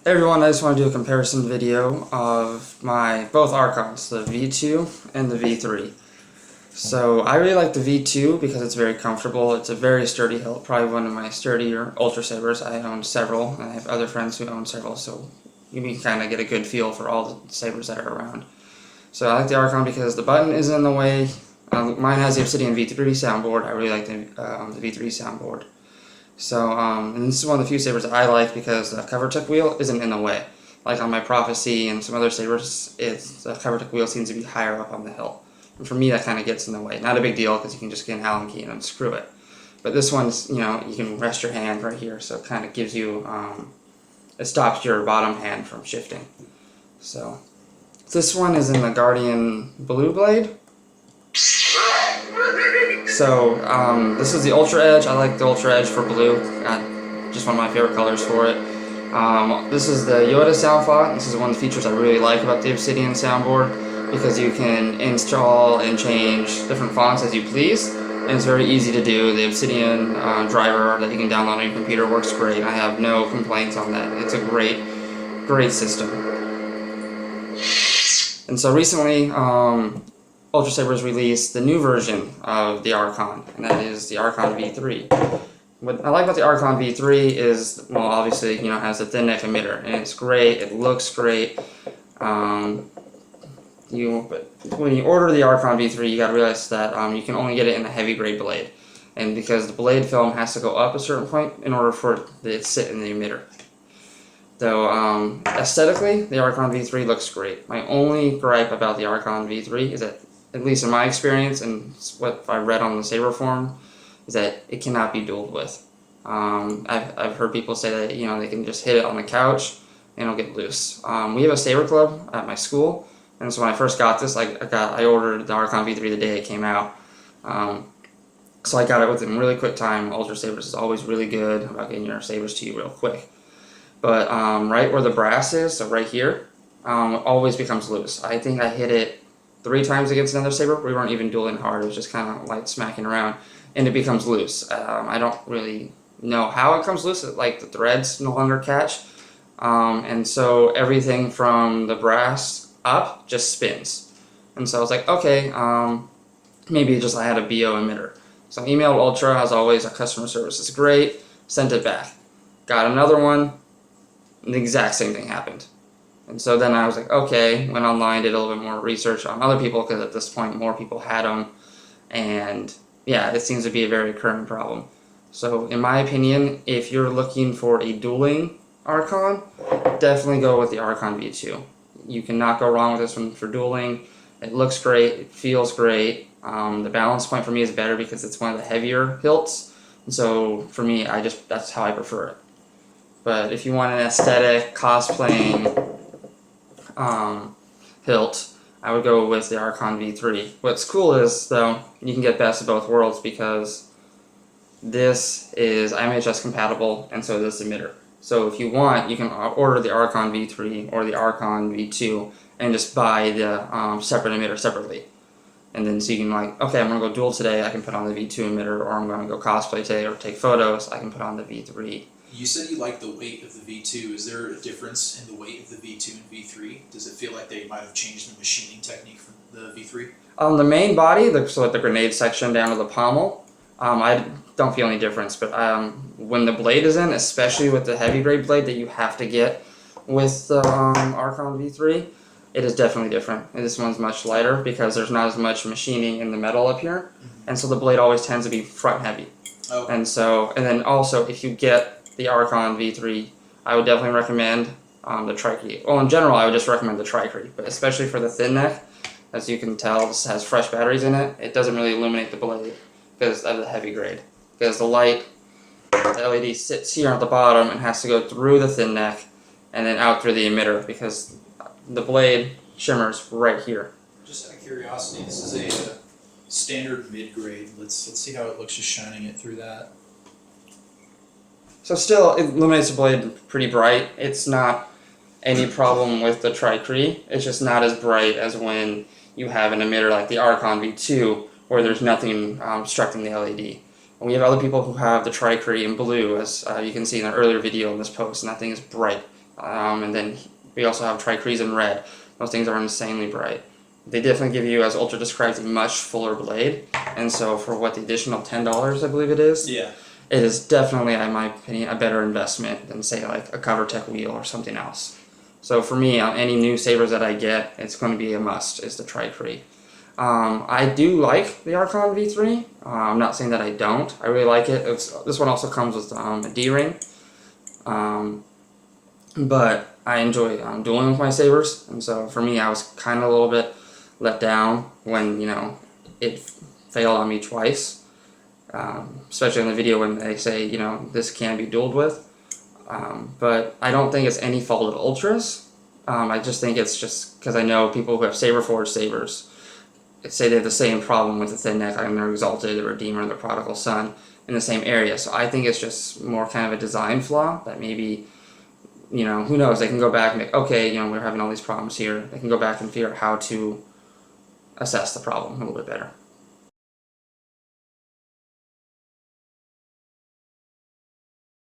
Hey everyone, I just want to do a comparison video of my both Archons, the V2 and the V3. So I really like the V2 because it's very comfortable. It's a very sturdy hilt, probably one of my sturdier Ultra Sabers. I own several, and I have other friends who own several, so you can kind of get a good feel for all the sabers that are around. So I like the Archon because the button isn't in the way. Mine has the Obsidian V3 soundboard. I really like the V3 soundboard. So, and this is one of the few sabers that I like because the cover tip wheel isn't in the way. Like on my Prophecy and some other sabers, the cover tip wheel seems to be higher up on the hilt. And for me, that kind of gets in the way. Not a big deal because you can just get an Allen key and unscrew it. But this one's, you can rest your hand right here, so it kind of gives you, it stops your bottom hand from shifting. So, this one is in the Guardian Blue Blade. So, this is the Ultra Edge. I like the Ultra Edge for blue. Just one of my favorite colors for it. This is the Yoda sound font. This is one of the features I really like about the Obsidian soundboard because you can install and change different fonts as you please, and it's very easy to do. The Obsidian driver that you can download on your computer works great. I have no complaints on that. It's a great system. And so recently, Ultra Sabers released the new version of the Archon, and that is the Archon V3. What I like about the Archon V3 is, well, obviously, it has a thin neck emitter, and it's great, it looks great. But when you order the Archon V3, you gotta realize that you can only get it in a heavy grade blade. And because the blade film has to go up a certain point in order for it to sit in the emitter. Though, aesthetically, the Archon V3 looks great. My only gripe about the Archon V3 is that, at least in my experience and what I read on the Saber forum, is that it cannot be dueled with. I've heard people say that they can just hit it on the couch and it'll get loose. We have a Saber club at my school, and so when I first got this, I ordered the Archon V3 the day it came out. So I got it within really quick time. Ultra Sabers is always really good about getting your sabers to you real quick. But right where the brass is, so right here, it always becomes loose. I think I hit it 3 times against another saber. We weren't even dueling hard, it was just kind of light smacking around, and it becomes loose. I don't really know how it comes loose, like the threads no longer catch, and so everything from the brass up just spins. And so I was like, okay, maybe just I had a BO emitter. So I emailed Ultra, as always, our customer service is great, sent it back. Got another one, the exact same thing happened. And so then I was like, okay, went online, did a little bit more research on other people, because at this point more people had them, and yeah, it seems to be a very current problem. So in my opinion, if you're looking for a dueling Archon, definitely go with the Archon V2. You cannot go wrong with this one for dueling. It looks great, it feels great. The balance point for me is better because it's one of the heavier hilts, and so for me, that's how I prefer it. But if you want an aesthetic, cosplaying hilt, I would go with the Archon V3. What's cool is, though, you can get best of both worlds because this is IMHS compatible, and so is this emitter. So if you want, you can order the Archon V3 or the Archon V2 and just buy the separate emitter separately. And then so you can okay, I'm going to go duel today, I can put on the V2 emitter, or I'm going to go cosplay today or take photos, I can put on the V3. You said you like the weight of the V2. Is there a difference in the weight of the V2 and V3? Does it feel like they might have changed the machining technique from the V3? On the main body, so the grenade section down to the pommel, I don't feel any difference. But when the blade is in, especially with the heavy grade blade that you have to get with the Archon V3, it is definitely different. And this one's much lighter because there's not as much machining in the metal up here, and so the blade always tends to be front heavy. Okay. And then also if you get the Archon V3, I would definitely recommend the Tricrete. Well, in general, I would just recommend the Tricrete, but especially for the thin neck, as you can tell, this has fresh batteries in it. It doesn't really illuminate the blade because of the heavy grade. Because the light, the LED sits here at the bottom and has to go through the thin neck and then out through the emitter because the blade shimmers right here. Just out of curiosity, this is a standard mid-grade. Let's see how it looks just shining it through that. So still, it illuminates the blade pretty bright. It's not any problem with the Tricrete. It's just not as bright as when you have an emitter like the Archon V2, where there's nothing obstructing the LED. And we have other people who have the Tricrete in blue, as you can see in an earlier video in this post, and that thing is bright. And then we also have Tricrease in red. Those things are insanely bright. They definitely give you, as Ultra describes, a much fuller blade. And so for what, the additional $10 I believe it is, Yeah. it is definitely, in my opinion, a better investment than, say, like a CoverTech wheel or something else. So for me, on any new sabers that I get, it's going to be a must, is the Tricrease. I do like the Archon V3. I'm not saying that I don't. I really like it. This one also comes with a D-ring. But I enjoy dueling with my sabers, and so for me, I was kind of a little bit let down when, it failed on me twice. Especially in the video when they say, this can be dueled with. But I don't think it's any fault of Ultras. I just think it's just because I know people who have Saber Forged sabers say they have the same problem with the thin neck on their Exalted, the Redeemer, and the Prodigal Son in the same area. So I think it's just more kind of a design flaw that maybe, who knows, they can go back and be like, okay, we're having all these problems here. They can go back and figure out how to assess the problem a little bit better.